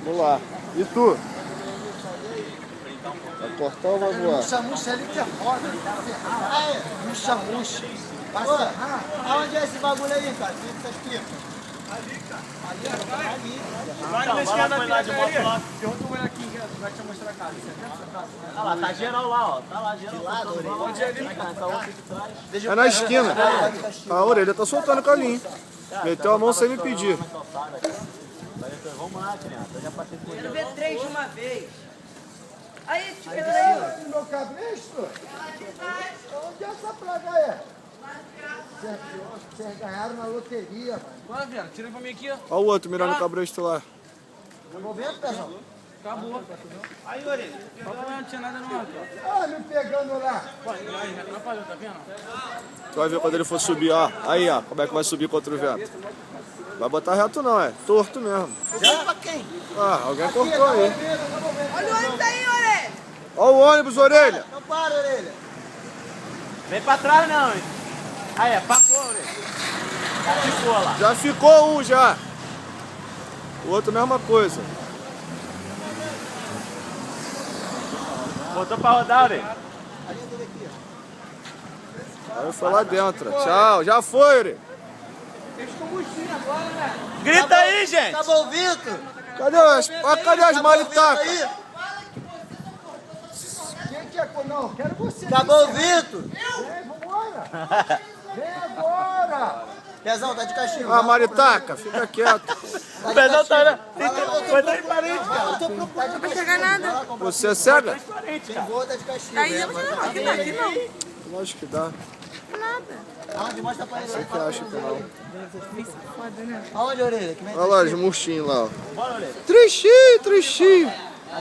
Vamos lá. E tu? Vai cortar ou vai voar? Murcha ali que é foda. Murcha. Vai serrar. Aonde é esse bagulho aí, cara? Essas pipas? Ali, cara. Ali. Vai na esquerda da pirataria. Eu vou tomar aqui, vai te mostrar a casa. Olha lá, tá geral lá, ó. Tá lá, geral. De lado, Onde é ali? Essa outra de trás. É na esquina. A orelha tá soltando o calinho. Meteu a mão sem me pedir. Vamos lá, criança. Eu já passei por Quero ver 3 de uma vez. Aí, tio, aí. Meu cabresto? Onde essa praga é? Vocês ganharam na loteria, mano. Bora, Viana, tira pra mim aqui, ó. Olha o outro mirando o cabresto lá. Tá vendo, Pezão? Acabou. aí, orelha. Não tinha nada não, rapaz. Olha me pegando lá. Aí, atrapalhou, tá vendo? Tu vai ver quando ele for subir, ó. Aí, ó. Como é que vai subir contra o vento. Vai botar reto não, é torto mesmo. Já? Pra quem? Ah, alguém cortou aí. Olha o ônibus aí, orelha. Olha o ônibus, orelha. Não para, orelha. Vem pra trás, não, hein? Aí, papou, orelha. Já ficou lá. Já ficou um já. O outro, mesma coisa. Botou pra rodar, orelha. Aí foi lá dentro. Tchau, já foi, orelha. Grita aí, gente. Acabou o Vitor? Cadê as maritacas? Quem que é? Não, quero você. Acabou o Vitor. Vem, vambora. Vem agora. Pezão, tá de castigo. Ah, maritaca, fica quieto. O Pezão tá olhando. Foi transparente, cara. Não vai chegar nada. Você é cega? Transparente, cara. Vou dar de castigo. Tá aí, não vai chegar não. Aqui tá, aqui não. Lógico que dá. Aonde? Mostra pra ele. Você que acha que não. Aonde, orelha? Que vem Olha lá os murchinhos lá, ó. Bora, orelha. Tristinho, tristinho.